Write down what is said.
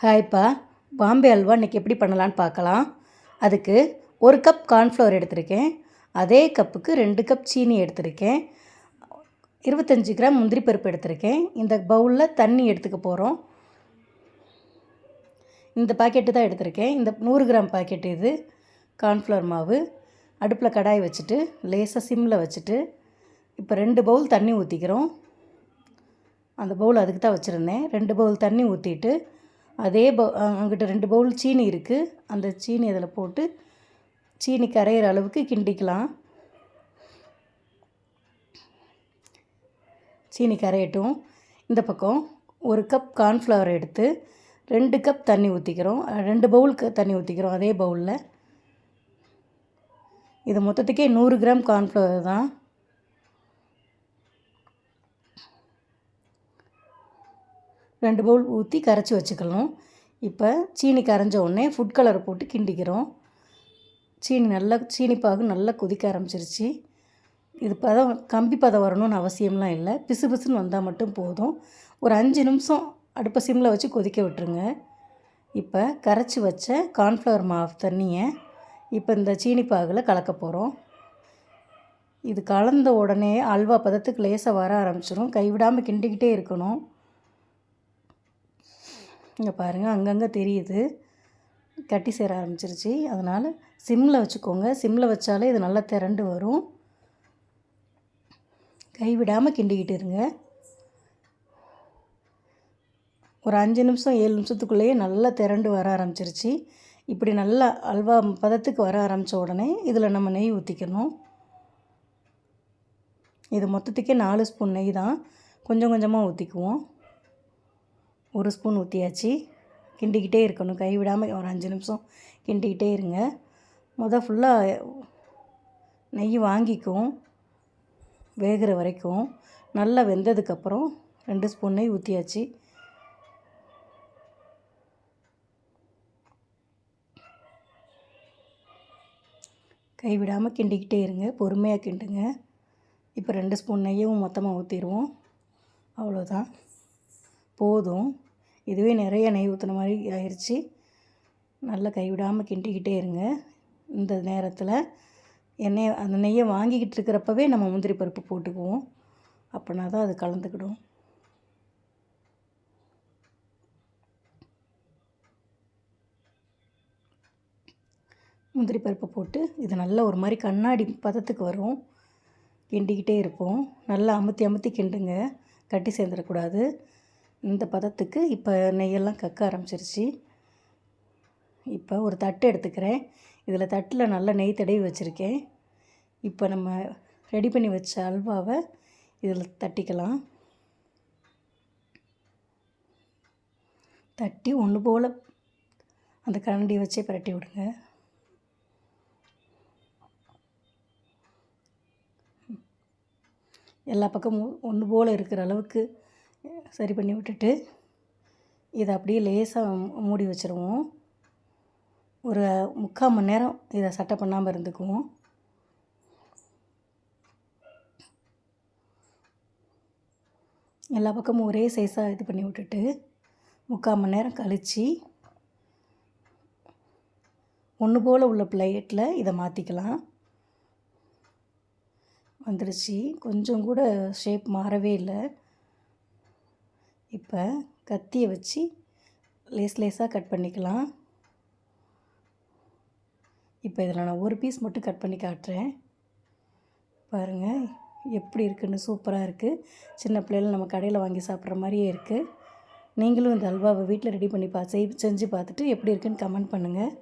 ஹாய்ப்பா. பாம்பே அல்வா இன்றைக்கி எப்படி பண்ணலான்னு பார்க்கலாம். அதுக்கு 1 கப் கார்ன்ஃப்ளவர் எடுத்திருக்கேன். அதே கப்புக்கு 2 கப் சீனி எடுத்திருக்கேன். 25 கிராம் முந்திரி பருப்பு எடுத்திருக்கேன். இந்த பவுலில் தண்ணி எடுத்துக்க போகிறோம். இந்த பாக்கெட்டு தான் எடுத்திருக்கேன். இந்த 100 கிராம் பாக்கெட்டு இது கார்ன்ஃப்ளவர் மாவு. அடுப்பில் கடாய் வச்சுட்டு லேசாக சிம்மில் வச்சுட்டு இப்போ 2 பவுல் தண்ணி ஊற்றிக்கிறோம். அந்த பவுல் அதுக்கு தான் வச்சுருந்தேன். 2 பவுல் தண்ணி ஊற்றிட்டு அதே அங்கிட்ட 2 பவுல் சீனி இருக்குது. அந்த சீனி அதில் போட்டு சீனி கரையிற அளவுக்கு கிண்டிக்கலாம். சீனி கரையட்டும். இந்த பக்கம் 1 கப் கார்ன்ஃப்ளவர் எடுத்து 2 கப் தண்ணி ஊற்றிக்கிறோம். 2 பவுலுக்கு தண்ணி ஊற்றிக்கிறோம் அதே பவுலில். இது மொத்தத்துக்கே 100 கிராம் கார்ன்ஃப்ளவர் தான். ரெண்டு பவுல் ஊற்றி கரைச்சி வச்சுக்கணும். இப்போ சீனி கரைஞ்ச உடனே ஃபுட் கலரை போட்டு கிண்டிக்கிறோம். சீனி பாகு நல்லா கொதிக்க ஆரம்பிச்சிருச்சு. இது பதம் கம்பி பதம் வரணும்னு அவசியம்லாம் இல்லை. பிசு பிசுன்னு வந்தால் மட்டும் போதும். ஒரு 5 நிமிஷம் அடுப்பை சிம்மில் வச்சு கொதிக்க விட்டுருங்க. இப்போ கரைச்சி வச்ச கார்ன்ஃப்ளவர் மாவு தண்ணியை இப்போ இந்த சீனி பாகில் கலக்க போகிறோம். இது கலந்த உடனே அல்வா பதத்துக்கு லேசாக வர ஆரம்பிச்சிடும். கைவிடாமல் கிண்டிக்கிட்டே இருக்கணும். இங்கே பாருங்கள், அங்கங்கே தெரியுது, கட்டி சேர ஆரம்பிச்சிருச்சு. அதனால் சிம்மில் வச்சுக்கோங்க. சிம்மில் வச்சாலே இது நல்லா திரண்டு வரும். கைவிடாமல் கிண்டிக்கிட்டு இருங்க. ஒரு 5 நிமிஷம் 7 நிமிஷத்துக்குள்ளேயே நல்லா திரண்டு வர ஆரம்பிச்சிருச்சு. இப்படி நல்லா அல்வா பதத்துக்கு வர ஆரம்பித்த உடனே இதில் நம்ம நெய் ஊற்றிக்கணும். இது மொத்தத்துக்கே 4 ஸ்பூன் நெய் தான். கொஞ்சம் கொஞ்சமாக ஊற்றிக்குவோம். 1 ஸ்பூன் ஊற்றியாச்சு. கிண்டிக்கிட்டே இருக்கணும். கைவிடாமல் ஒரு 5 நிமிஷம் கிண்டிக்கிட்டே இருங்க. ஃபுல்லாக நெய் வாங்கிக்கும் வேகிற வரைக்கும். நல்லா வெந்ததுக்கப்புறம் 2 ஸ்பூன் நெய் ஊற்றியாச்சு. கைவிடாமல் கிண்டிக்கிட்டே இருங்க. பொறுமையாக கிண்டுங்க. இப்போ 2 ஸ்பூன் நெய்யும் மொத்தமாக ஊற்றிடுவோம். அவ்வளோதான், போதும். இதுவே நிறைய நெய் ஊற்றின மாதிரி ஆயிடுச்சு. நல்லா கைவிடாமல் கிண்டிக்கிட்டே இருங்க. இந்த நேரத்தில் அந்த நெய்யை வாங்கிக்கிட்டு இருக்கிறப்பவே நம்ம முந்திரி பருப்பு போட்டுக்குவோம். அப்படின்னா தான் அது கலந்துக்கிடும். முந்திரி பருப்பை போட்டு இது நல்லா ஒரு மாதிரி கண்ணாடி பதத்துக்கு வரும். கிண்டிக்கிட்டே இருப்போம். நல்லா அமுத்தி அமுத்தி கிண்டுங்க, கட்டி சேர்ந்துடக்கூடாது. இந்த பதத்துக்கு இப்போ நெய்யெல்லாம் கக்க ஆரம்பிச்சிருச்சு. இப்போ ஒரு தட்டு எடுத்துக்கிறேன். இதில் தட்டில் நல்லா நெய் தடவி வச்சுருக்கேன். இப்போ நம்ம ரெடி பண்ணி வச்ச அல்வாவை இதில் தட்டிக்கலாம். தட்டி ஒன்று போல் அந்த கரண்டி வச்சே பிரட்டி விடுங்க. எல்லா பக்கமும் ஒன்று போல் இருக்கிற அளவுக்கு சரி பண்ணி விட்டுட்டு இதை அப்படியே லேசாக மூடி வச்சுருவோம். ஒரு 3/4 மணி நேரம் இதை சட்டை பண்ணாமல் இருந்துக்குவோம். எல்லா பக்கமும் ஒரே சைஸாக இது பண்ணி விட்டுட்டு 3/4 மணி நேரம் கழித்து ஒன்று போல் உள்ள பிளேட்டில் இதை மாற்றிக்கலாம். வந்துடுச்சு. கொஞ்சம் கூட ஷேப் மாறவே இல்லை. இப்போ கத்தியை வச்சு லேஸாக கட் பண்ணிக்கலாம். இப்போ இதில் நான் ஒரு பீஸ் மட்டும் கட் பண்ணி காட்டுறேன். பாருங்கள் எப்படி இருக்குன்னு. சூப்பராக இருக்குது. சின்ன பிள்ளைகள் நம்ம கடையில் வாங்கி சாப்பிட்ற மாதிரியே இருக்குது. நீங்களும் இந்த அல்வாவை வீட்டில் ரெடி பண்ணி செஞ்சு பார்த்துட்டு எப்படி இருக்குன்னு கமெண்ட் பண்ணுங்கள்.